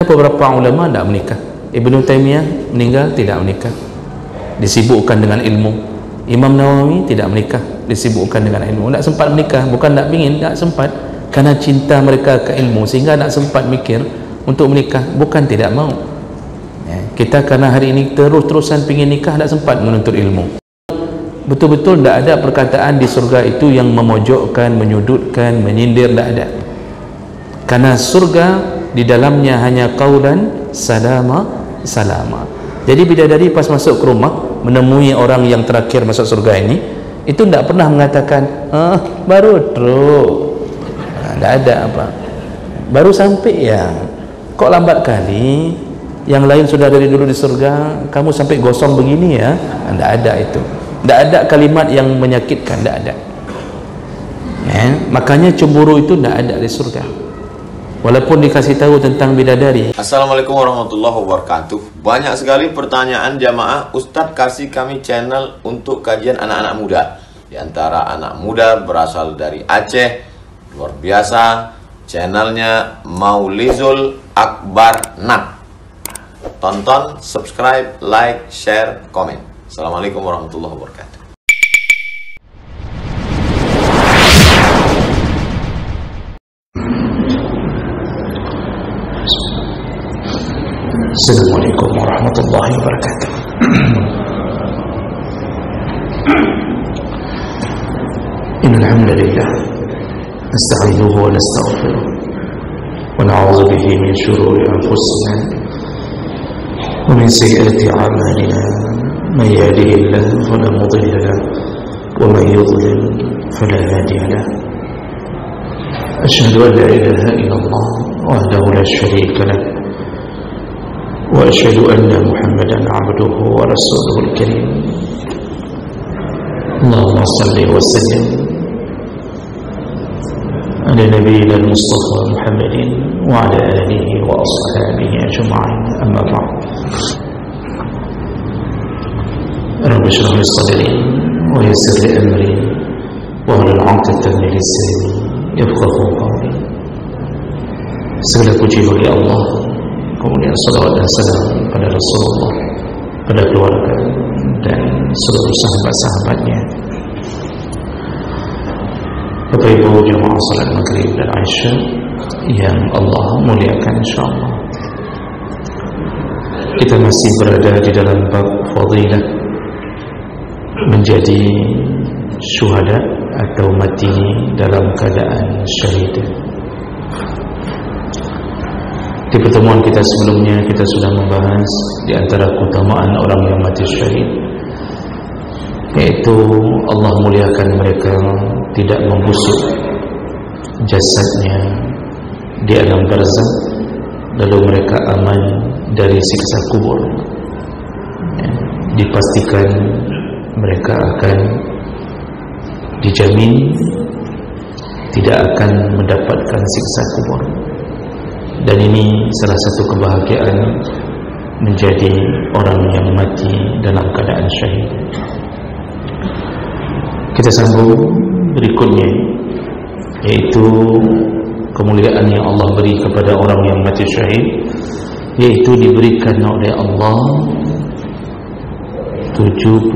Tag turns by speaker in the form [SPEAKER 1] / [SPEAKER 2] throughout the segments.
[SPEAKER 1] beberapa ulama tidak menikah. Ibnu Taimiyah meninggal tidak menikah, disibukkan dengan ilmu. Imam Nawawi tidak menikah, disibukkan dengan ilmu. Tak sempat menikah, bukan tak ingin, tak sempat, karena cinta mereka ke ilmu sehingga tak sempat mikir untuk menikah, bukan tidak mau. Kita karena hari ini terus-terusan ingin nikah, tak sempat menuntut ilmu. Betul-betul tak ada perkataan di surga itu yang memojokkan, menyudutkan, menyindir, tak ada. Karena surga di dalamnya hanya qaulan salama salama. Jadi bidadari pas masuk ke rumah menemui orang yang terakhir masuk surga ini, itu tidak pernah mengatakan baru truk, tidak ada apa, baru sampai ya, kok lambat kali, yang lain sudah dari dulu di surga, kamu sampai gosong begini ya. Tidak ada itu, tidak ada kalimat yang menyakitkan, tidak ada. Makanya cemburu itu tidak ada di surga, walaupun dikasih tahu tentang bidadari.
[SPEAKER 2] Assalamualaikum warahmatullahi wabarakatuh. Banyak sekali pertanyaan jamaah, Ustadz kasih kami channel untuk kajian anak-anak muda. Di antara anak muda berasal dari Aceh, luar biasa, channelnya Maulizul Akbar Nat. Tonton, subscribe, like, share, komen. Assalamualaikum warahmatullahi wabarakatuh.
[SPEAKER 1] Assalamualaikum warahmatullahi wabarakatuh. Innal hamdalillah nasta'inuhu wa nastaghfiruh wa na'udzu bihi min shururi anfusina wa min sayyiati a'malina. Man yahdihillahu fala mudilla lahu wa man yudlil fala hadiya lahu. Asyhadu an la ilaha illallah wahdahu la syarika lahu وأشهد أن محمدا عبده ورسوله الكريم. اللهم صل وسلم على نبينا المصطفى محمد وعلى آله وأصحابه أجمعين. أما بعد، رب اشرح لي صدري ويسر لي أمري واحلل عقدة من لساني يفقهوا قولي. Segala puji bagi Allah, kemudian salawat dan salam pada Rasulullah, pada keluarga dan seluruh sahabat-sahabatnya. Bapak Ibu jemaah salat maghrib dan Aisyah yang Allah muliakan insyaallah, kita masih berada di dalam bab fadilah menjadi syuhada atau mati dalam keadaan syahid. Di pertemuan kita sebelumnya kita sudah membahas di antara keutamaan orang yang mati syahid, yaitu Allah muliakan mereka, tidak membusuk jasadnya di alam barzakh, lalu mereka aman dari siksa kubur. Dipastikan mereka akan dijamin tidak akan mendapatkan siksa kubur. Dan ini salah satu kebahagiaan menjadi orang yang mati dalam keadaan syahid. Kita sambung berikutnya, yaitu kemuliaan yang Allah beri kepada orang yang mati syahid, yaitu diberikan oleh Allah 72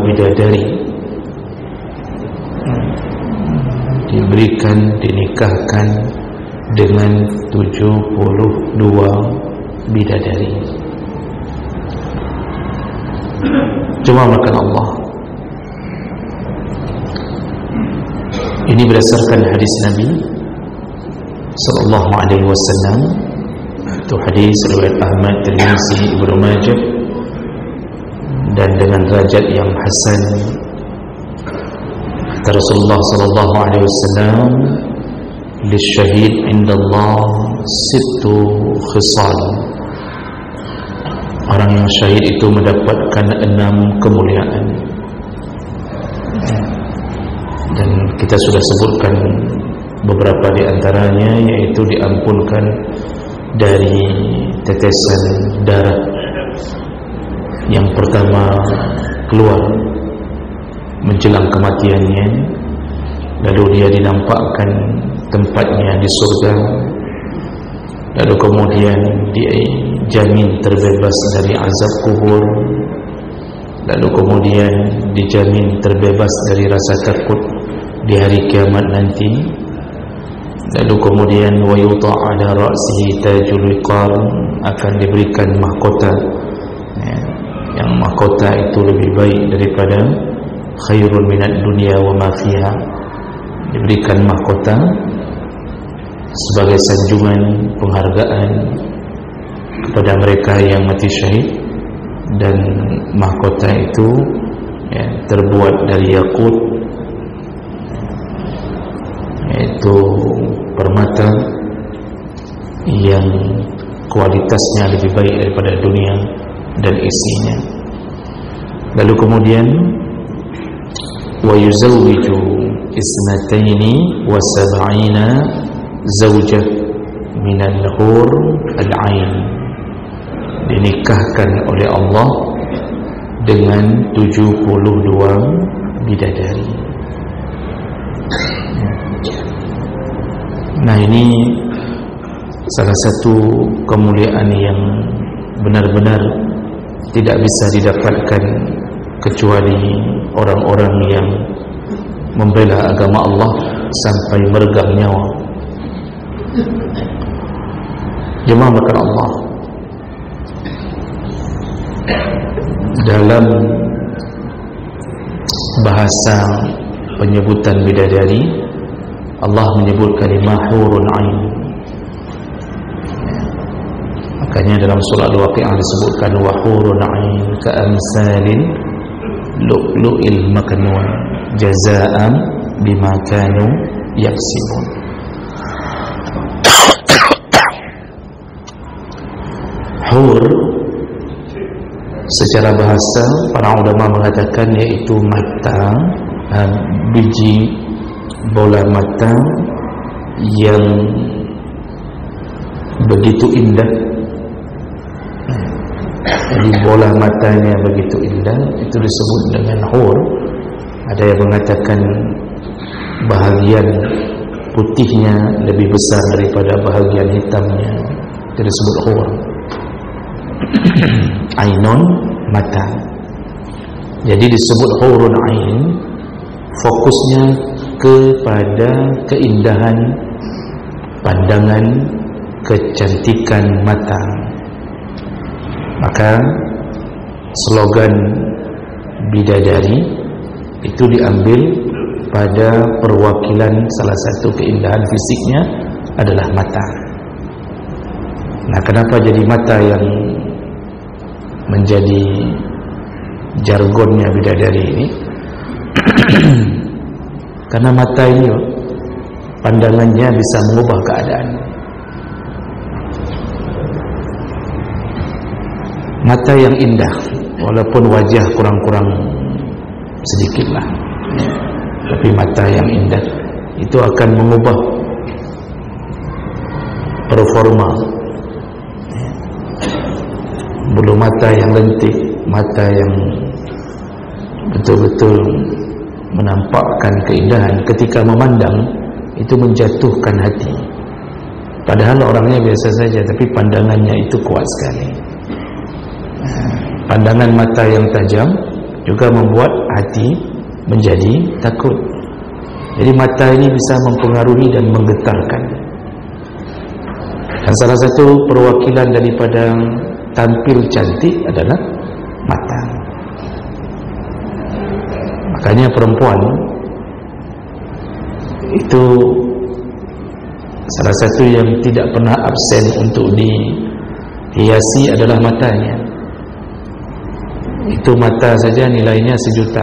[SPEAKER 1] bidadari, diberikan, dinikahkan dengan 72 bidadari. Cuma makan Allah. Ini berdasarkan hadis Nabi sallallahu alaihi wasallam. Itu hadis riwayat Ahmad, Tirmizi, Ibnu Majah, dan dengan derajat yang hasan. Kata Rasulullah sallallahu alaihi wasallam, lisyahid indallah sittu khisal. Orang yang syahid itu mendapatkan 6 kemuliaan, dan kita sudah sebutkan beberapa di antaranya, yaitu diampunkan dari tetesan darah yang pertama keluar menjelang kematiannya, lalu dia dinampakkan tempatnya di surga, lalu kemudian dijamin terbebas dari azab kubur, lalu kemudian dijamin terbebas dari rasa takut di hari kiamat nanti, lalu kemudian wa yuta' ala ra'sihi tajul wiqar, akan diberikan mahkota, yang mahkota itu lebih baik daripada khairun minad dunya wa ma fiha, diberikan mahkota sebagai sanjungan penghargaan kepada mereka yang mati syahid, dan mahkota itu terbuat dari yakut, yaitu permata yang kualitasnya lebih baik daripada dunia dan isinya. Lalu kemudian wa yuzawwiju isnataini wa sab'ina zawjah minal hur al-ain, dinikahkan oleh Allah dengan 72 bidadari. Nah, ini salah satu kemuliaan yang benar-benar tidak bisa didapatkan kecuali orang-orang yang membela agama Allah sampai meregang nyawa. Jemaah makan Allah, dalam bahasa penyebutan bidadari, Allah menyebut kalimah hurun ain. Makanya dalam surah Al-Waqi'ah disebutkan wa hurun ain ka'amsalin lu'lu'il maknun jazaa'an bima kanu yaksibun. Hur secara bahasa para ulama mengatakan yaitu mata, biji bola mata yang begitu indah. Jadi bola matanya begitu indah, itu disebut dengan hur. Ada yang mengatakan bahagian putihnya lebih besar daripada bahagian hitamnya, itu disebut hur. Ainun, mata. Jadi disebut hurun ain, fokusnya kepada keindahan pandangan, kecantikan mata. Maka slogan bidadari itu diambil pada perwakilan salah satu keindahan fisiknya adalah mata. Nah, kenapa jadi mata yang menjadi jargonnya bidadari ini? Karena mata ini pandangannya bisa mengubah keadaan. Mata yang indah, walaupun wajah kurang-kurang sedikitlah, tapi mata yang indah itu akan mengubah performa. Bulu mata yang lentik, mata yang betul-betul menampakkan keindahan ketika memandang, itu menjatuhkan hati. Padahal orangnya biasa saja, tapi pandangannya itu kuat sekali. Pandangan mata yang tajam juga membuat hati menjadi takut. Jadi mata ini bisa mempengaruhi dan menggetarkan. Dan salah satu perwakilan daripada tampil cantik adalah mata. Makanya perempuan itu salah satu yang tidak pernah absen untuk dihiasi adalah matanya. Itu mata saja nilainya 1 juta.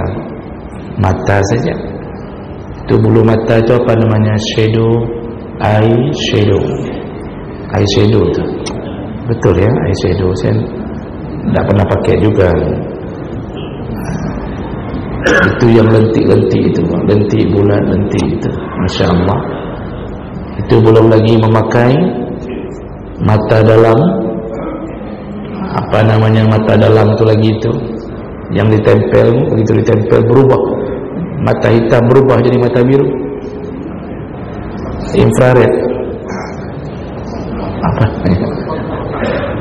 [SPEAKER 1] Mata saja. Itu bulu mata itu apa namanya? Eyeshadow itu. Betul ya, eyeshadow. Saya tidak pernah pakai juga. Itu yang lentik-lentik itu, lentik bulat, lentik itu, Masya Allah. Itu belum lagi memakai mata dalam, apa namanya mata dalam itu lagi itu, yang ditempel, begitu ditempel berubah, mata hitam berubah jadi mata biru, infrared. Apa?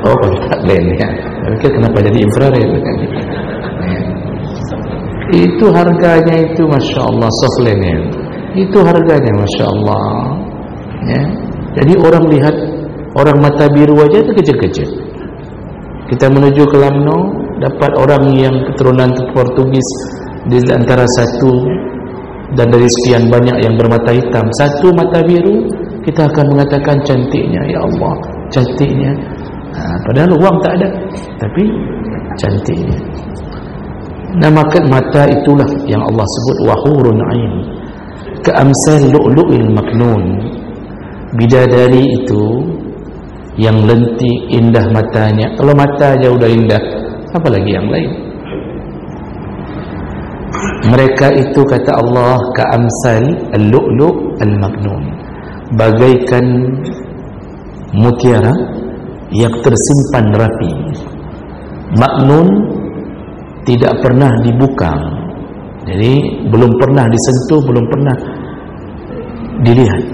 [SPEAKER 1] Oh, kontak lens ya. Tapi kenapa jadi infrared? Itu harganya itu, masya Allah, soft lens ya. Itu harganya, masya Allah. Ya. Jadi orang lihat orang mata biru aja itu kecil-kecil. Kita menuju ke Lamno, dapat orang yang keturunan Portugis di antara satu dan dari sekian banyak yang bermata hitam, satu mata biru, kita akan mengatakan cantiknya, ya Allah, cantiknya. Padahal uang tak ada, tapi cantiknya. Nama mata itulah yang Allah sebut wahurun ain, keamsal lu'lu'il maknun. Bidadari itu yang lentik, indah matanya. Kalau mata aja udah indah, apalagi yang lain. Mereka itu, kata Allah, ka'amsal al-lu'lu' al-maknun, bagaikan mutiara yang tersimpan rapi, maknun, tidak pernah dibuka. Jadi belum pernah disentuh, belum pernah dilihat,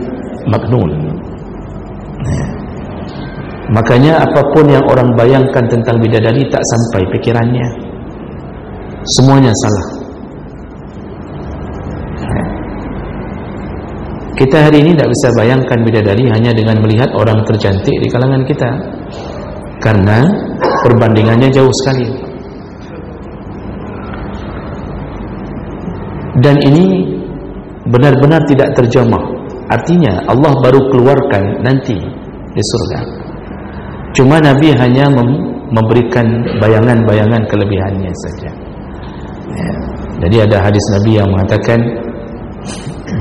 [SPEAKER 1] maknun. Makanya apapun yang orang bayangkan tentang bidadari tak sampai pikirannya, semuanya salah. Kita hari ini tak bisa bayangkan bidadari hanya dengan melihat orang tercantik di kalangan kita, karena perbandingannya jauh sekali. Dan ini benar-benar tidak terjemah. Artinya Allah baru keluarkan nanti di surga. Cuma Nabi hanya memberikan bayangan-bayangan kelebihannya saja. Ya. Jadi ada hadis Nabi yang mengatakan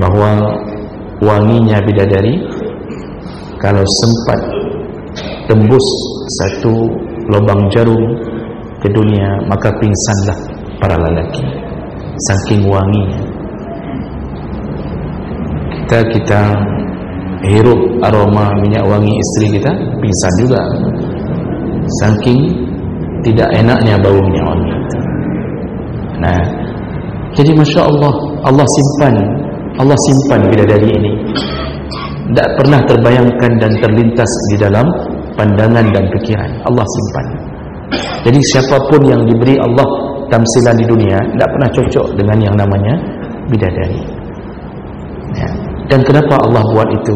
[SPEAKER 1] bahwa wanginya bidadari kalau sempat tembus satu lubang jarum ke dunia, maka pingsanlah para lelaki, saking wanginya. Kita hirup aroma minyak wangi istri kita, pingsan juga, saking tidak enaknya bau minyak wangi. Nah, jadi masya Allah, Allah simpan bidadari ini, tidak pernah terbayangkan dan terlintas di dalam pandangan dan pikiran. Allah simpan. Jadi siapapun yang diberi Allah tamsilan di dunia tidak pernah cocok dengan yang namanya bidadari. Ya. Dan kenapa Allah buat itu?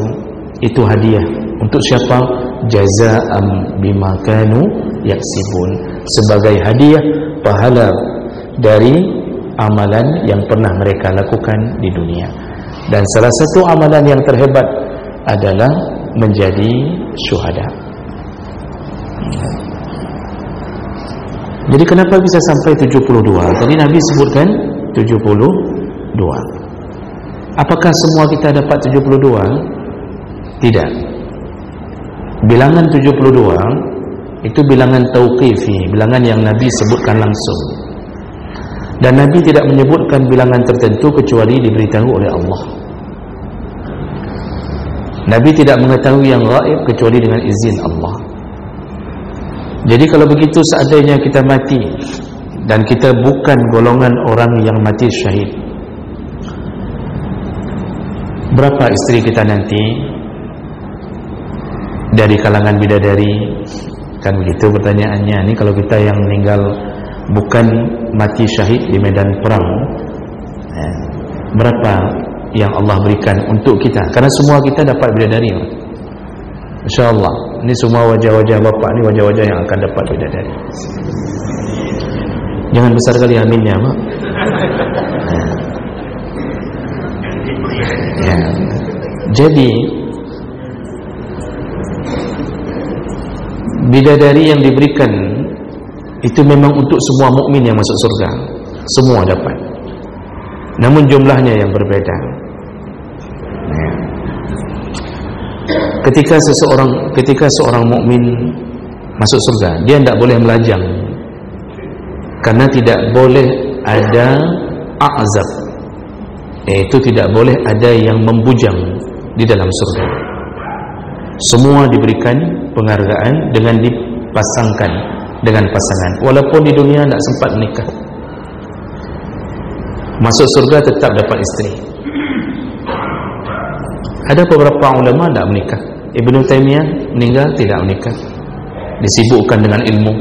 [SPEAKER 1] Itu hadiah untuk siapa? Jazaa'an bima kanu yaksibun, sebagai hadiah pahala dari amalan yang pernah mereka lakukan di dunia. Dan salah satu amalan yang terhebat adalah menjadi syuhada. Jadi kenapa bisa sampai 72? Tadi Nabi sebutkan 72. Apakah semua kita dapat 72? Tidak. Bilangan 72 itu bilangan tauqifi, bilangan yang Nabi sebutkan langsung. Dan Nabi tidak menyebutkan bilangan tertentu kecuali diberitahu oleh Allah. Nabi tidak mengetahui yang gaib kecuali dengan izin Allah. Jadi kalau begitu, seandainya kita mati dan kita bukan golongan orang yang mati syahid, berapa istri kita nanti dari kalangan bidadari? Kan begitu pertanyaannya. Ini kalau kita yang meninggal bukan mati syahid di medan perang, berapa yang Allah berikan untuk kita? Karena semua kita dapat bidadari, InsyaAllah. Ini semua wajah-wajah bapak ni wajah-wajah yang akan dapat bidadari. Jangan besar kali aminnya, Mak. Ya. Jadi bidadari yang diberikan itu memang untuk semua mukmin yang masuk surga, semua dapat. Namun jumlahnya yang berbeda. Ya. Ketika seorang mukmin masuk surga, dia tidak boleh melajang, karena tidak boleh ada a'zab, yaitu tidak boleh ada yang membujang di dalam surga. Semua diberikan penghargaan dengan dipasangkan dengan pasangan, walaupun di dunia tidak sempat menikah, masuk surga tetap dapat istri. Ada beberapa ulama tidak menikah, Ibnu Taimiyah meninggal tidak menikah, disibukkan dengan ilmu.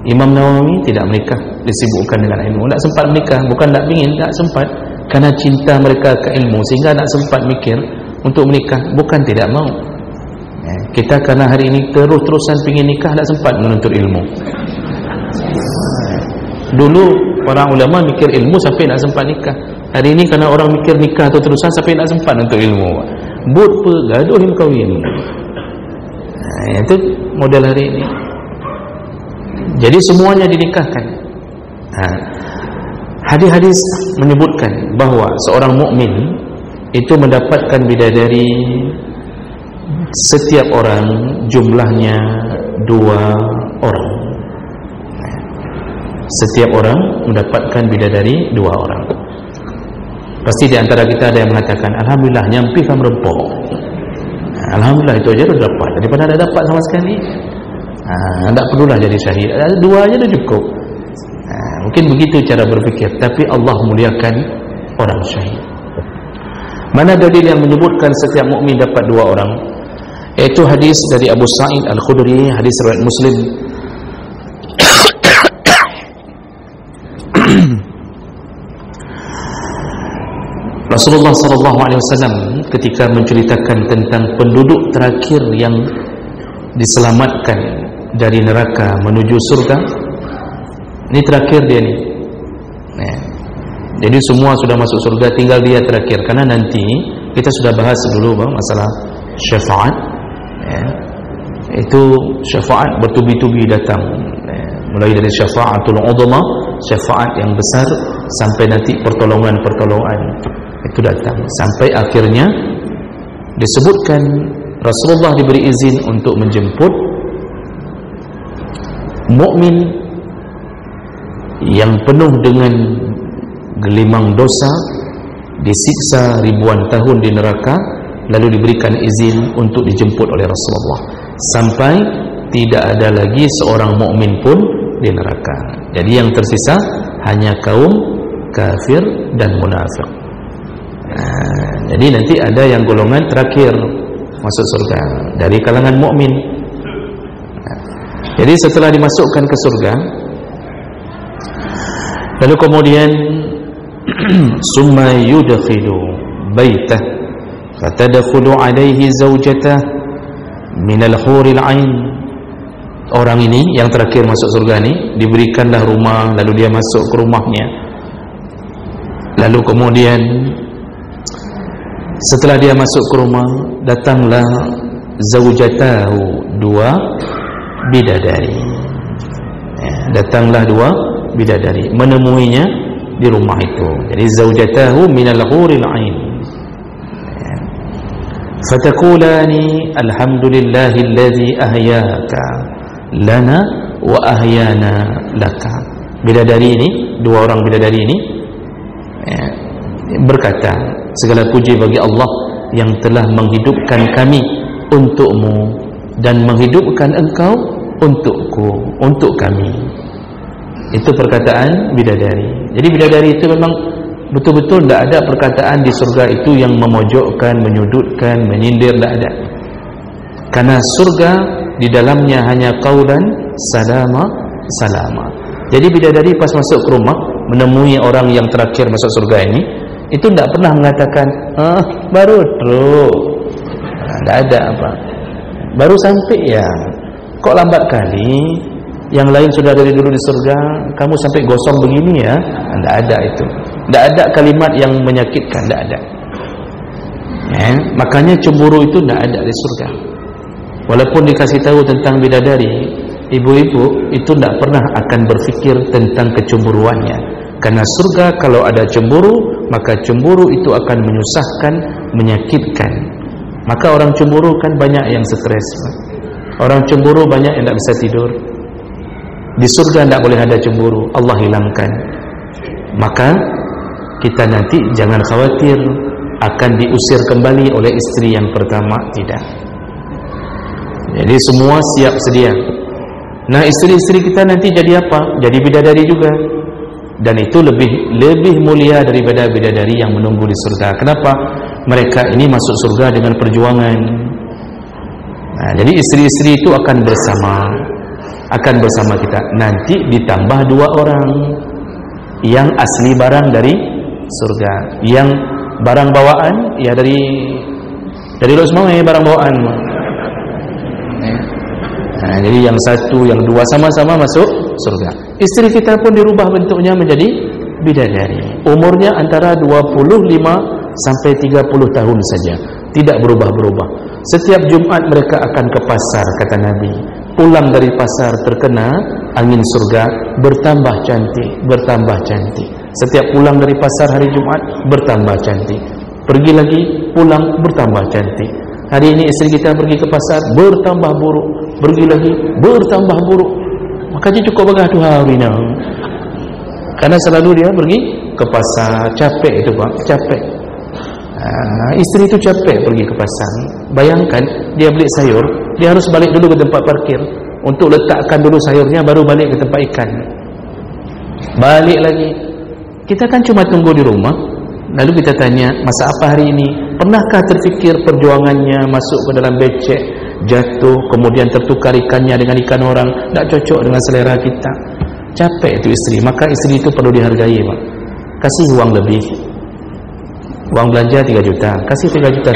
[SPEAKER 1] Imam Nawawi tidak menikah, disibukkan dengan ilmu. Tak sempat menikah, bukan tak ingin, tak sempat, karena cinta mereka ke ilmu sehingga tak sempat mikir untuk menikah, bukan tidak mau. Kita karena hari ini terus-terusan ingin nikah, tak sempat menuntut ilmu. Dulu para ulama mikir ilmu sampai tak sempat nikah. Hari ini karena orang mikir nikah terus-terusan sampai tak sempat untuk ilmu. But pe gaduh him kahwin. Itu model hari ini. Jadi semuanya dinikahkan. Hadis-hadis menyebutkan bahawa seorang mukmin itu mendapatkan bidadari setiap orang jumlahnya 2 orang. Setiap orang mendapatkan bidadari 2 orang. Pasti di antara kita ada yang mengatakan, alhamdulillah nyampi kan merempok. Alhamdulillah itu aja dah dapat, daripada dah dapat sama sekali. Tak perlulah jadi syahid, 2 aja dah cukup. Mungkin begitu cara berfikir, tapi Allah muliakan orang syahid. Mana dalil yang menyebutkan setiap mukmin dapat 2 orang? Itu hadis dari Abu Sa'id Al-Khudri, hadis riwayat Muslim. Rasulullah SAW ketika menceritakan tentang penduduk terakhir yang diselamatkan dari neraka menuju surga, ini terakhir dia ni. Jadi semua sudah masuk surga, tinggal dia terakhir. Karena nanti kita sudah bahas dulu masalah syafaat. Itu syafaat bertubi-tubi datang. Mulai dari syafaatul udhma, syafaat yang besar, sampai nanti pertolongan-pertolongan itu datang, sampai akhirnya disebutkan Rasulullah diberi izin untuk menjemput mukmin yang penuh dengan gelimang dosa, disiksa ribuan tahun di neraka, lalu diberikan izin untuk dijemput oleh Rasulullah sampai tidak ada lagi seorang mukmin pun di neraka. Jadi yang tersisa hanya kaum kafir dan munafik. Jadi nanti ada yang golongan terakhir masuk surga dari kalangan mukmin. Jadi setelah dimasukkan ke surga, lalu kemudian summa yudkhilu baitah fatadkhulu alaihi zawjatah minal huril ain. Orang ini yang terakhir masuk surga ni diberikanlah rumah, lalu dia masuk ke rumahnya. Lalu kemudian setelah dia masuk ke rumah, datanglah zaujatahu, 2 bidadari. Datanglah 2 bidadari menemuinya di rumah itu. Jadi zaujatahu minal huril ain. Fataqulani alhamdulillahilladzi ahyaka lana wa ahyana laka. Bidadari ini, 2 orang bidadari ini berkata, segala puji bagi Allah yang telah menghidupkan kami untukmu dan menghidupkan engkau untukku, untuk kami. Itu perkataan bidadari. Jadi bidadari itu memang betul-betul tidak ada perkataan di surga itu yang memojokkan, menyudutkan, menyindir, tidak ada. Karena surga di dalamnya hanya qaulan salama salama. Jadi bidadari pas masuk ke rumah menemui orang yang terakhir masuk surga ini, itu tidak pernah mengatakan baru truk, tidak ada apa, baru sampai ya, kok lambat kali, yang lain sudah dari dulu di surga, kamu sampai gosong begini ya. Tidak ada itu, tidak ada kalimat yang menyakitkan, tidak ada. Makanya cemburu itu tidak ada di surga. Walaupun dikasih tahu tentang bidadari, ibu-ibu itu tidak pernah akan berfikir tentang kecemburuannya. Karena surga kalau ada cemburu, maka cemburu itu akan menyusahkan, menyakitkan. Maka orang cemburu kan banyak yang stres. Orang cemburu banyak yang tidak bisa tidur. Di surga tidak boleh ada cemburu, Allah hilangkan. Maka kita nanti jangan khawatir akan diusir kembali oleh istri yang pertama, tidak. Jadi semua siap sedia. Nah, istri-istri kita nanti jadi apa? Jadi bidadari juga. Dan itu lebih mulia daripada bidadari yang menunggu di surga. Kenapa? Mereka ini masuk surga dengan perjuangan. Jadi isteri-isteri itu akan bersama kita. Nanti ditambah 2 orang yang asli barang dari surga, yang barang bawaan ya dari lo semua barang bawaan. Jadi yang satu, yang 2 sama-sama masuk surga. Istri kita pun dirubah bentuknya menjadi bidadari. Umurnya antara 25 sampai 30 tahun saja, tidak berubah-berubah. Setiap Jumat mereka akan ke pasar, kata Nabi. Pulang dari pasar terkena angin surga, bertambah cantik. Setiap pulang dari pasar hari Jumat bertambah cantik. Pergi lagi, pulang bertambah cantik. Hari ini istri kita pergi ke pasar bertambah buruk, pergi lagi bertambah buruk. Makanya cukup begah tu hari ni. Karena selalu dia pergi ke pasar, capek itu Pak, capek. Isteri itu capek pergi ke pasar. Bayangkan dia beli sayur, dia harus balik dulu ke tempat parkir untuk letakkan dulu sayurnya, baru balik ke tempat ikan. Balik lagi. Kita kan cuma tunggu di rumah. Lalu kita tanya, masa apa hari ini? Pernahkah terfikir perjuangannya masuk ke dalam becek, jatuh, kemudian tertukar ikannya dengan ikan orang, tak cocok dengan selera kita. Capek itu istri. Maka istri itu perlu dihargai Pak. Kasih uang lebih. Uang belanja 3 juta, kasih 3,5 juta.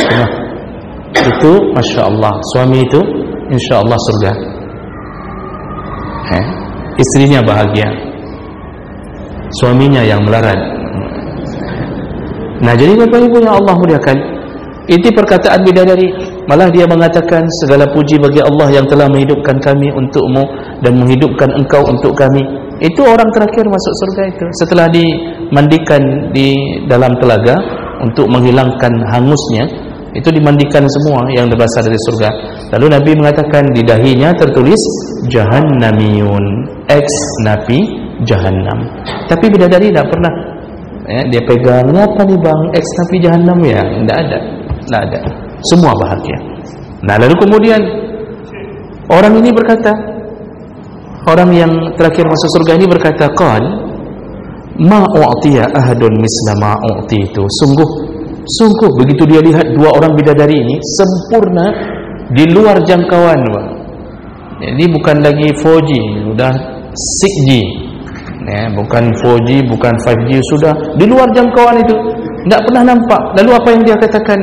[SPEAKER 1] Itu Masya Allah. Suami itu Insya Allah surga. Istrinya bahagia, suaminya yang melarat. Nah, jadi Bapak Ibu yang Allah muliakan, itu perkataan bidadari. Malah dia mengatakan, segala puji bagi Allah yang telah menghidupkan kami untukmu dan menghidupkan engkau untuk kami. Itu orang terakhir masuk surga itu, setelah dimandikan di dalam telaga untuk menghilangkan hangusnya. Itu dimandikan semua yang berasal dari surga. Lalu Nabi mengatakan di dahinya tertulis Jahannamiyun, ex napi Jahannam. Tapi bidadari tidak pernah dia pegang, apa nih bang, ex napi Jahannam ya? Tidak ada. Semua bahagia. Nah, lalu kemudian orang ini berkata, orang yang terakhir masuk surga ini berkata, qal ma u'tiya ahadun misla ma u'titu. Sungguh begitu dia lihat 2 orang bidadari ini sempurna, di luar jangkauan Bang. Jadi bukan lagi 4G, sudah 6G. Bukan 4G, bukan 5G, sudah di luar jangkauan itu. Tidak pernah nampak. Lalu apa yang dia katakan?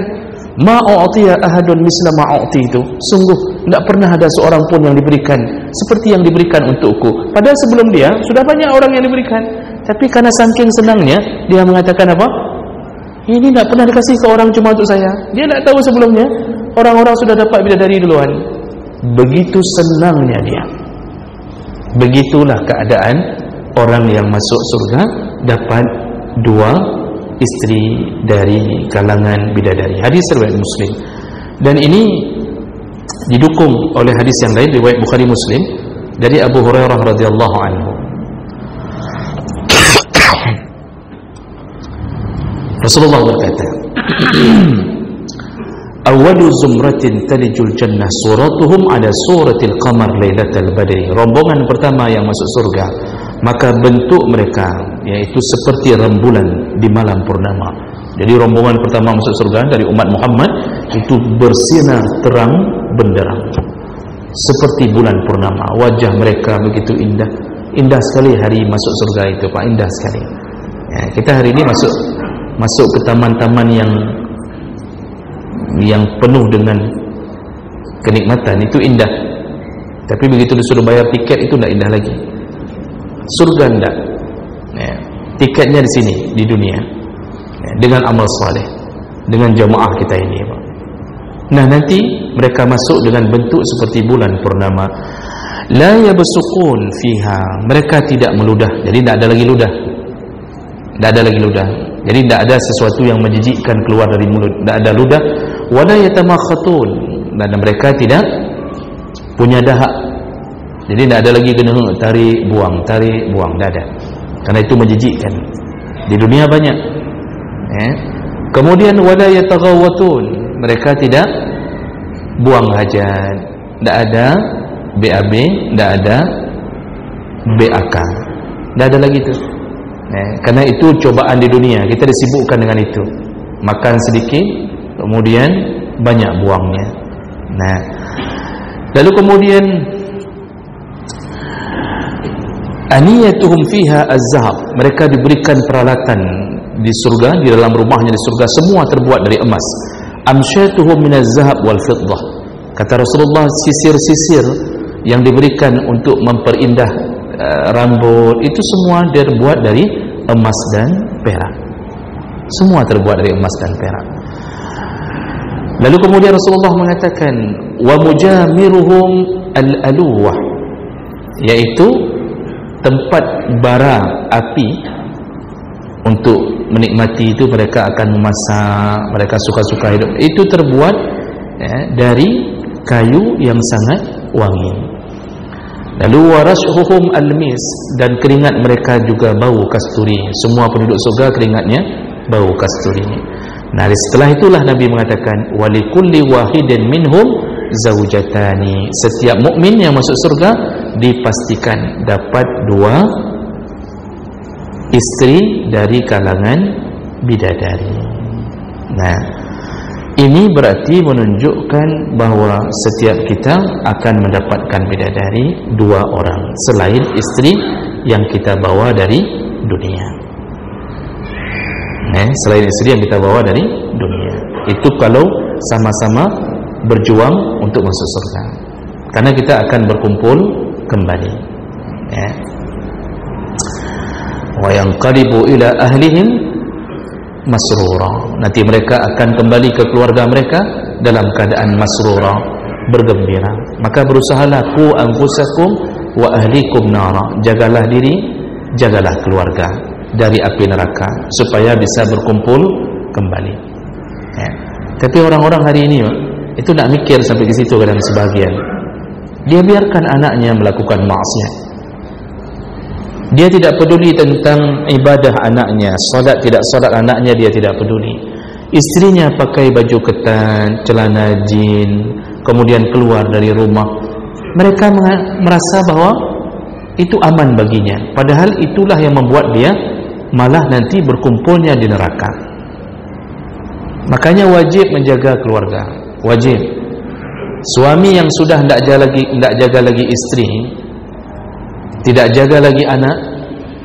[SPEAKER 1] Ma u'tiya ahadun misla ma u'titu. Sungguh tidak pernah ada seorang pun yang diberikan seperti yang diberikan untukku. Padahal sebelum dia sudah banyak orang yang diberikan. Tapi karena saking senangnya, dia mengatakan apa? Ini tidak pernah dikasih ke orang, cuma untuk saya. Dia tidak tahu sebelumnya orang-orang sudah dapat bidadari duluan. Begitu senangnya dia. Begitulah keadaan orang yang masuk surga, dapat 2 istri dari kalangan bidadari. Hadis riwayat Muslim. Dan ini didukung oleh hadis yang lain riwayat Bukhari Muslim dari Abu Hurairah radhiyallahu anhu. Rasulullah berkata, awwalu zumratin talijul jannah suratuhum ala suratil qamar lailatal badri. Rombongan pertama yang masuk surga, maka bentuk mereka yaitu seperti rembulan di malam purnama. Jadi rombongan pertama masuk surga dari umat Muhammad itu bersinar terang benderang seperti bulan purnama. Wajah mereka begitu indah. Indah sekali hari masuk surga itu Pak, indah sekali. Kita hari ini masuk ke taman-taman yang penuh dengan kenikmatan, itu indah. Tapi begitu disuruh bayar tiket itu tidak indah lagi. Surga tidak. Tiketnya di sini, di dunia, dengan amal saleh, dengan jamaah kita ini. Nah, nanti mereka masuk dengan bentuk seperti bulan purnama. La yabsuqun fiha. Mereka tidak meludah. Jadi tidak ada lagi ludah. Tidak ada lagi ludah. Jadi tidak ada sesuatu yang menjijikkan keluar dari mulut. Tidak ada ludah. Wala yatamakhatun. Dan mereka tidak punya dahak. Jadi tidak ada lagi kena tarik buang. Tidak ada. Karena itu menjijikkan. Di dunia banyak. Kemudian wala yataghawatun. Mereka tidak buang hajat. Tidak ada BAB, tidak ada BAK. Tidak ada lagi itu. Karena itu cobaan di dunia, kita disibukkan dengan itu. Makan sedikit, kemudian banyak buangnya. Nah, Lalu kemudian aniyatuhum fiha az-zahab, mereka diberikan peralatan di surga, di dalam rumahnya di surga semua terbuat dari emas. Amsyatuhum minaz zahab wal fiddah, kata Rasulullah, sisir-sisir yang diberikan untuk memperindah rambut itu semua terbuat dari emas dan perak, semua terbuat dari emas dan perak. Lalu kemudian Rasulullah mengatakan wa mujamiruhum al-aluwah, yaitu tempat bara api untuk menikmati itu, mereka akan memasak, mereka suka-suka hidup, itu terbuat dari kayu yang sangat wangi. Lalu warashuhum al-mis, dan keringat mereka juga bau kasturi, semua penduduk surga keringatnya bau kasturi. Nah, setelah itulah Nabi mengatakan walikulli wahidin minhum zaujatani, setiap mukmin yang masuk surga dipastikan dapat 2 istri dari kalangan bidadari. Nah, ini berarti menunjukkan bahawa setiap kita akan mendapatkan bidadari 2 orang selain istri yang kita bawa dari dunia. Selain istri yang kita bawa dari dunia, itu kalau sama-sama berjuang untuk masuk surga, karena kita akan berkumpul kembali. Wa yanqalibu ila ahlihim masrura, nanti mereka akan kembali ke keluarga mereka dalam keadaan masrura, bergembira. Maka berusahalah qu anfusakum wa ahlikum nara, jagalah diri, jagalah keluarga dari api neraka supaya bisa berkumpul kembali. Tapi orang-orang hari ini itu nak mikir sampai ke situ. Kadang sebagian dia biarkan anaknya melakukan maksiat, dia tidak peduli tentang ibadah anaknya, solat tidak solat anaknya dia tidak peduli. Istrinya pakai baju ketan, celana jin, kemudian keluar dari rumah, mereka merasa bahawa itu aman baginya, padahal itulah yang membuat dia malah nanti berkumpulnya di neraka. Makanya wajib menjaga keluarga, wajib. Suami yang sudah tidak jaga lagi istri, tidak jaga lagi anak,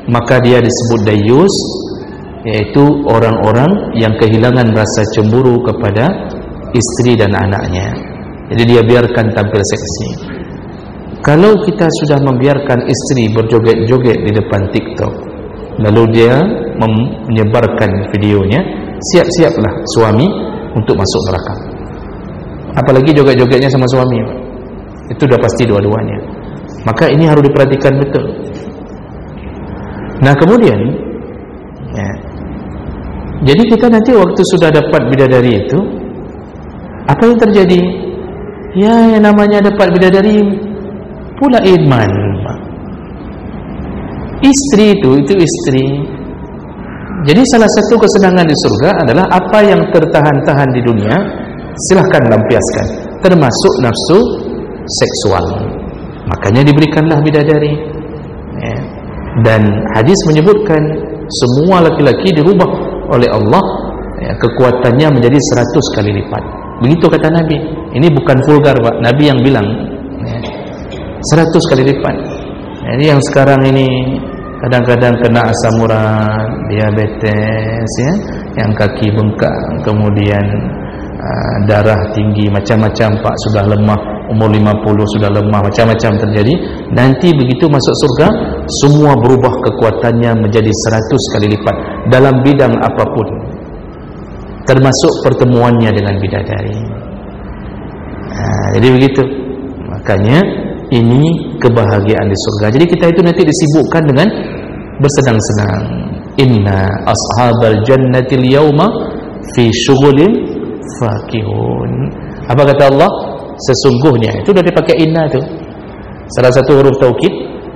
[SPEAKER 1] maka dia disebut dayus, yaitu orang-orang yang kehilangan rasa cemburu kepada istri dan anaknya. Jadi dia biarkan tampil seksi. Kalau kita sudah membiarkan istri berjoget-joget di depan TikTok, lalu dia menyebarkan videonya, siap-siaplah suami untuk masuk neraka. Apalagi joget-jogetnya sama suami, itu sudah pasti dua-duanya. Maka ini harus diperhatikan betul. Nah kemudian jadi kita nanti waktu sudah dapat bidadari itu, apa yang terjadi? Ya, yang namanya dapat bidadari pula iman. Istri itu istri. Jadi salah satu kesenangan di surga adalah apa yang tertahan-tahan di dunia silahkan lampiaskan, termasuk nafsu seksual. Makanya diberikanlah bidadari. Dan hadis menyebutkan semua laki-laki dirubah oleh Allah, kekuatannya menjadi 100 kali lipat. Begitu kata Nabi. Ini bukan vulgar, Pak. Nabi yang bilang 100 kali lipat. Jadi yang sekarang ini kadang-kadang kena asam urat, diabetes, yang kaki bengkak, kemudian darah tinggi, macam-macam Pak, sudah lemah, umur 50 sudah lemah, macam-macam terjadi. Nanti begitu masuk surga, semua berubah kekuatannya menjadi 100 kali lipat dalam bidang apapun, termasuk pertemuannya dengan bidadari. Jadi begitu. Makanya ini kebahagiaan di surga. Jadi kita itu nanti disibukkan dengan bersenang-senang. Inna ashabal jannatil yawma fi syughulin fakihun. Apa kata Allah? Sesungguhnya, itu sudah dipakai inna itu, salah satu huruf taukid.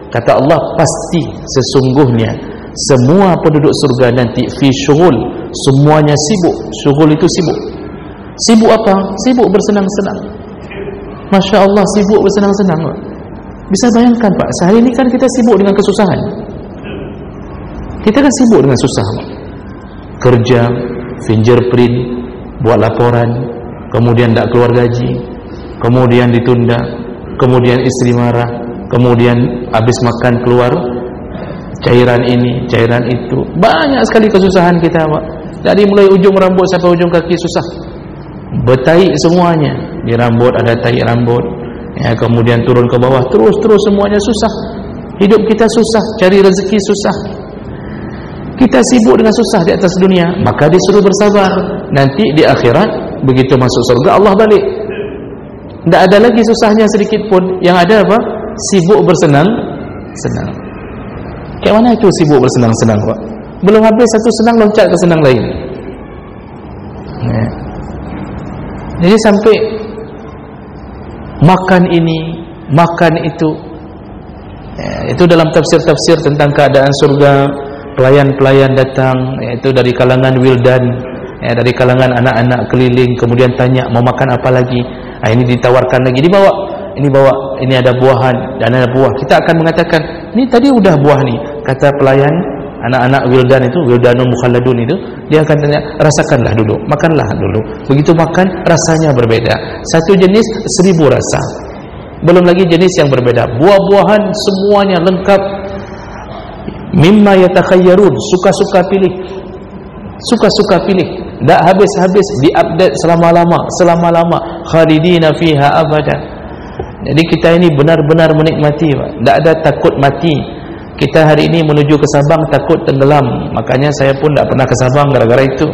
[SPEAKER 1] Kata Allah pasti, sesungguhnya semua penduduk surga nanti fi syughul, semuanya sibuk. Syughul itu sibuk. Sibuk apa? Sibuk bersenang-senang. Masya Allah, sibuk bersenang-senang. Bisa bayangkan Pak, sehari ini kan kita sibuk dengan kesusahan. Kita kan sibuk dengan susah, Pak. Kerja, fingerprint, buat laporan, kemudian tak keluar gaji, kemudian ditunda, kemudian istri marah, kemudian habis makan keluar cairan ini, cairan itu. Banyak sekali kesusahan kita, Pak. Dari mulai ujung rambut sampai ujung kaki susah. Bertaik semuanya. Di rambut ada taik rambut. Ya, kemudian turun ke bawah, terus semuanya susah. Hidup kita susah, cari rezeki susah. Kita sibuk dengan susah di atas dunia, maka disuruh bersabar. Nanti di akhirat begitu masuk surga Allah balik. Tidak ada lagi susahnya sedikit pun. Yang ada apa? Sibuk bersenang-senang. Kayak mana itu sibuk bersenang-senang, Pak? Belum habis satu senang loncat ke senang lain. Jadi sampai makan ini, makan itu. Itu dalam tafsir-tafsir tentang keadaan surga, pelayan-pelayan datang, yaitu dari kalangan wildan, dari kalangan anak-anak keliling, kemudian tanya mau makan apa lagi. Ini ditawarkan lagi, dibawa. Ini ada buahan dan ada buah. Kita akan mengatakan, ini tadi udah buah nih. Kata pelayan, anak-anak wildan itu, wildanul mukhalladun itu, dia akan tanya, rasakanlah dulu, makanlah dulu. Begitu makan, rasanya berbeda. Satu jenis 1000 rasa. Belum lagi jenis yang berbeda. Buah-buahan semuanya lengkap. Mimma yatakhayyarun, suka-suka pilih. Suka-suka pilih. Tak habis-habis, diupdate selama-lama. Khalidina fiha abada. Jadi kita ini benar-benar menikmati, Pak. Tak ada takut mati. Kita hari ini menuju ke Sabang takut tenggelam. Makanya saya pun tak pernah ke Sabang gara-gara itu.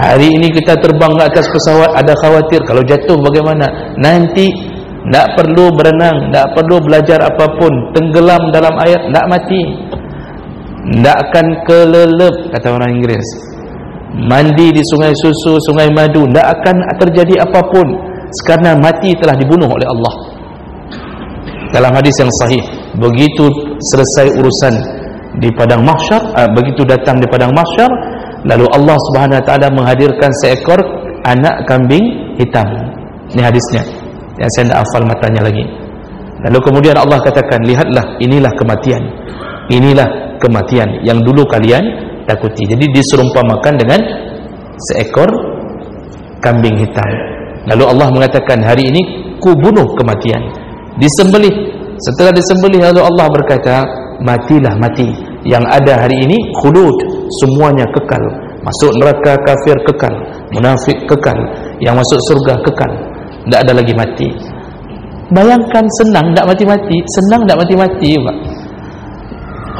[SPEAKER 1] Hari ini kita terbang ke atas pesawat, ada khawatir kalau jatuh bagaimana. Nanti tak perlu berenang, tak perlu belajar apapun, tenggelam dalam air, tak mati, tak akan kelelep, kata orang Inggeris. Mandi di sungai susu, sungai madu, tak akan terjadi apapun, karena mati telah dibunuh oleh Allah. Dalam hadis yang sahih, begitu selesai urusan di padang mahsyar, begitu datang di padang mahsyar, lalu Allah Subhanahu wa taala menghadirkan seekor anak kambing hitam. Ini hadisnya. Yang saya tidak hafal matanya lagi. Lalu kemudian Allah katakan, lihatlah, inilah kematian. Inilah kematian yang dulu kalian takuti. Jadi diserumpamakan dengan seekor kambing hitam. Lalu Allah mengatakan, hari ini ku bunuh kematian. Disembelih. Setelah disembelih, lalu Allah berkata, matilah mati. Yang ada hari ini khulud, semuanya kekal. Masuk neraka kafir kekal, munafik kekal, yang masuk surga kekal. Tak ada lagi mati. Bayangkan, senang tak mati-mati, senang tak mati-mati, Pak.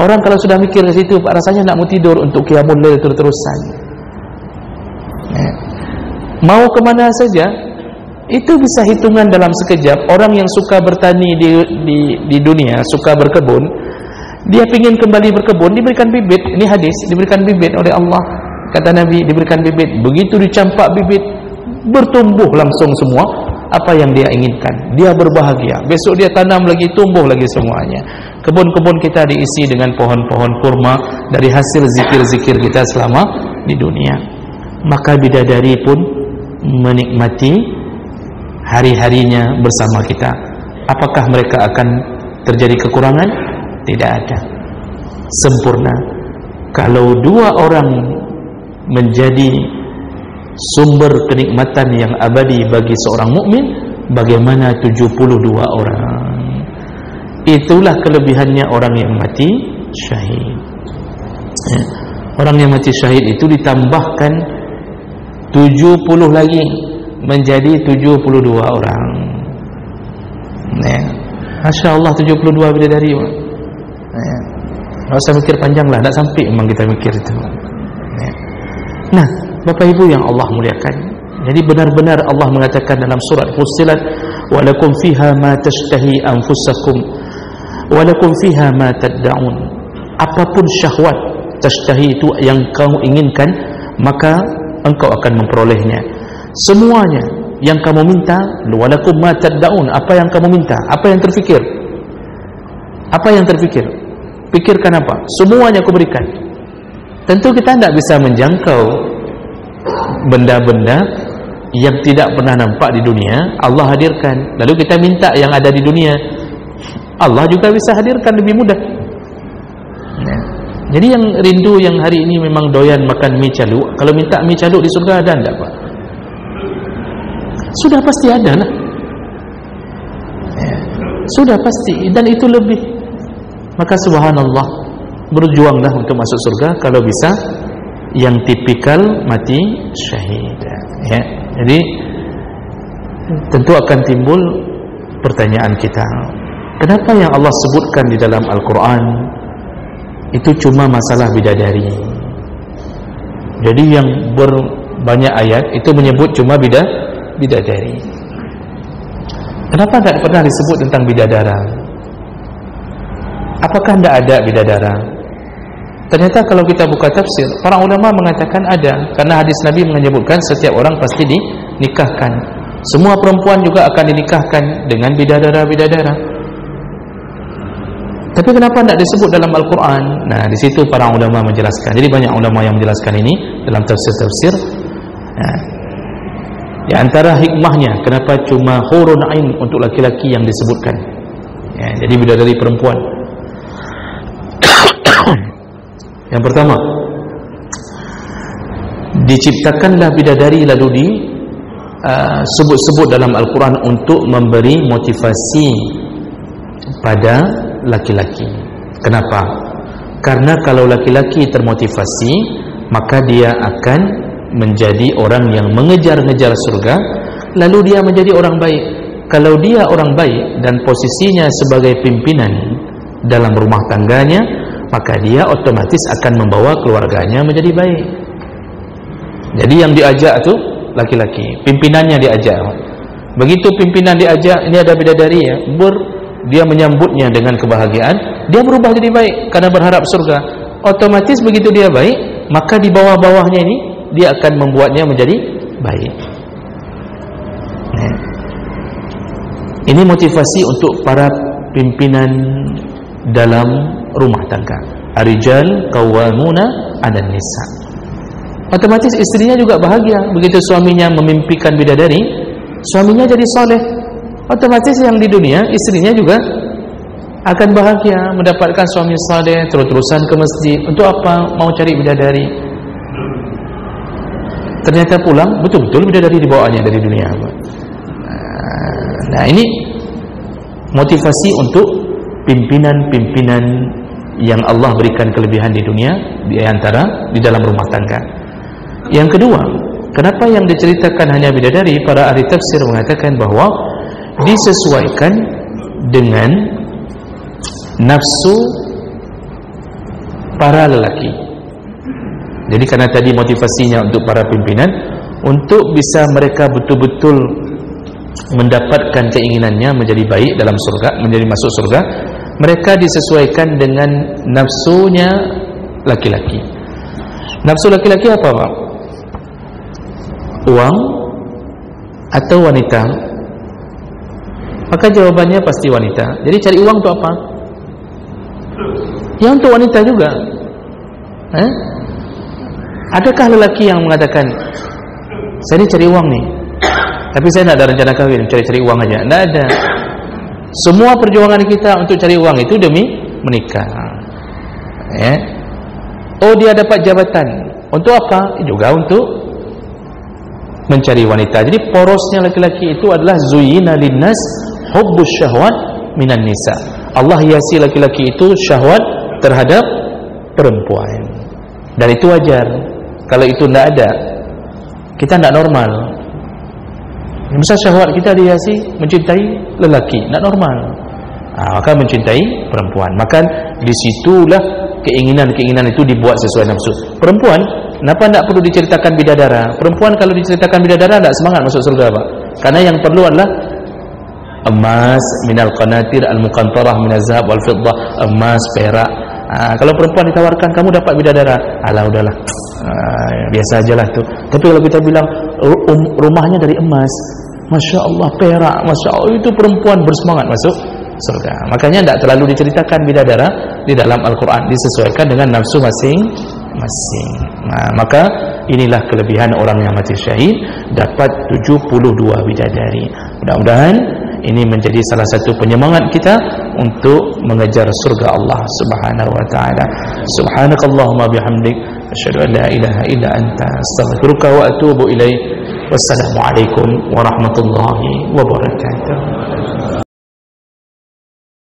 [SPEAKER 1] Orang kalau sudah mikir ke situ, Pak, rasanya nak mau tidur untuk qiyamul lail terus-terusan. Mau kemana saja, itu bisa hitungan dalam sekejap. Orang yang suka bertani di dunia, suka berkebun, dia ingin kembali berkebun, diberikan bibit. Ini hadis, diberikan bibit oleh Allah. Kata Nabi, diberikan bibit. Begitu dicampak bibit, bertumbuh langsung semua apa yang dia inginkan. Dia berbahagia. Besok dia tanam lagi, tumbuh lagi semuanya. Kebun-kebun kita diisi dengan pohon-pohon kurma dari hasil zikir-zikir kita selama di dunia. Maka bidadari pun menikmati hari-harinya bersama kita. Apakah mereka akan terjadi kekurangan? Tidak ada. Sempurna. Kalau dua orang menjadi sumber kenikmatan yang abadi bagi seorang mukmin, bagaimana 72 orang? Itulah kelebihannya orang yang mati syahid. Orang yang mati syahid itu ditambahkan 70 lagi menjadi 72 orang. Masya Allah, 72 bidadari. Tak usah mikir panjang lah, tak sampai memang kita mikir itu. Nah, Bapak Ibu yang Allah muliakan, jadi benar-benar Allah mengatakan dalam surat Fussilat, walakum fiha ma tashtahi anfusakum walakum fiha ma tad'un. Apapun syahwat tashtahi itu yang kamu inginkan, maka engkau akan memperolehnya. Semuanya yang kamu minta, walakum ma tad'un, apa yang kamu minta, apa yang terfikir, apa yang terfikir, pikirkan apa, semuanya aku berikan. Tentu kita tidak bisa menjangkau benda-benda yang tidak pernah nampak di dunia. Allah hadirkan, lalu kita minta yang ada di dunia, Allah juga bisa hadirkan lebih mudah. Jadi yang rindu yang hari ini memang doyan makan mie caluk, kalau minta mie caluk di surga ada enggak, Pak? Sudah pasti ada lah, sudah pasti, dan itu lebih. Maka subhanallah, berjuanglah untuk masuk surga kalau bisa yang tipikal mati syahid, ya. Jadi tentu akan timbul pertanyaan kita, kenapa yang Allah sebutkan di dalam Al-Quran itu cuma masalah bidadari? Jadi yang banyak ayat itu menyebut cuma bidadari. Kenapa tidak pernah disebut tentang bidadara? Apakah tidak ada bidadara? Ternyata kalau kita buka tafsir, para ulama mengatakan ada, karena hadis Nabi menyebutkan setiap orang pasti dinikahkan. Semua perempuan juga akan dinikahkan dengan bidadara-bidadara. Tapi kenapa tidak disebut dalam Al-Quran? Nah, di situ para ulama menjelaskan. Jadi banyak ulama yang menjelaskan ini dalam tafsir-tafsir. Nah, di antara hikmahnya, kenapa cuma hurun ain untuk laki-laki yang disebutkan, ya, jadi bidadari perempuan. Yang pertama, diciptakanlah bidadari lalu disebut-sebut dalam Al-Quran untuk memberi motivasi pada laki-laki. Kenapa? Karena kalau laki-laki termotivasi, maka dia akan menjadi orang yang mengejar-ngejar surga, lalu dia menjadi orang baik. Kalau dia orang baik dan posisinya sebagai pimpinan dalam rumah tangganya, maka dia otomatis akan membawa keluarganya menjadi baik. Jadi yang diajak tu laki-laki, pimpinannya diajak. Begitu pimpinan diajak, ini ada bidadari ya, dia menyambutnya dengan kebahagiaan, dia berubah jadi baik karena berharap surga. Otomatis begitu dia baik, maka di bawah-bawahnya ini dia akan membuatnya menjadi baik. Ini motivasi untuk para pimpinan dalam rumah tangga. Ar-rijal qawwamuna 'alan nisa. Otomatis istrinya juga bahagia. Begitu suaminya memimpikan bidadari, suaminya jadi soleh, otomatis yang di dunia istrinya juga akan bahagia mendapatkan suami soleh, terus-terusan ke masjid. Untuk apa mau cari bidadari? Ternyata pulang betul-betul bidadari dibawanya dari dunia. Nah, ini motivasi untuk pimpinan-pimpinan yang Allah berikan kelebihan di dunia, di antara di dalam rumah tangga. Yang kedua, kenapa yang diceritakan hanya bidadari? Para ahli tafsir mengatakan bahwa disesuaikan dengan nafsu para lelaki. Jadi karena tadi motivasinya untuk para pimpinan, untuk bisa mereka betul-betul mendapatkan keinginannya menjadi baik dalam surga, menjadi masuk surga, mereka disesuaikan dengan nafsunya laki-laki. Nafsu laki-laki apa, Pak? Uang atau wanita? Maka jawabannya pasti wanita. Jadi cari uang untuk apa? Ya untuk wanita juga. Adakah lelaki yang mengatakan, saya ini cari uang nih, tapi saya tidak ada rencana kawin, cari-cari uang aja? Tidak ada. Semua perjuangan kita untuk cari uang itu demi menikah. Oh, dia dapat jabatan. Untuk apa? Juga untuk mencari wanita. Jadi porosnya laki-laki itu adalah zuyina linnas hubbus syahwat minan nisa. Allah hiasi laki-laki itu syahwat terhadap perempuan. Dan itu wajar. Kalau itu tidak ada, kita tidak normal. Misal syahwat kita dihiasi mencintai lelaki, tidak normal. Maka mencintai perempuan. Maka disitulah keinginan-keinginan itu dibuat sesuai nafsu. Perempuan, kenapa tidak perlu diceritakan bidadara? Perempuan kalau diceritakan bidadara tidak semangat masuk surga, Pak. Karena yang perlu adalah emas minal qanatir al-muqantarah minaz zahab wal fiddah, emas, perak. Kalau perempuan ditawarkan kamu dapat bidadara, alah udahlah, biasa ajalah tu. Tapi kalau kita bilang rumahnya dari emas, masya Allah, perak, masya Allah, itu perempuan bersemangat masuk surga. Makanya tidak terlalu diceritakan bidadara di dalam Al-Quran, disesuaikan dengan nafsu masing-masing. Maka inilah kelebihan orang yang mati syahid, dapat 72 bidadari. Mudah-mudahan ini menjadi salah satu penyemangat kita untuk mengejar surga Allah Subhanahu wa taala. Subhanakallahumma bihamdik, asyhadu an la ilaha illa anta, astaghfiruka wa atubu ilaik. Wassalamualaikum warahmatullahi wabarakatuh.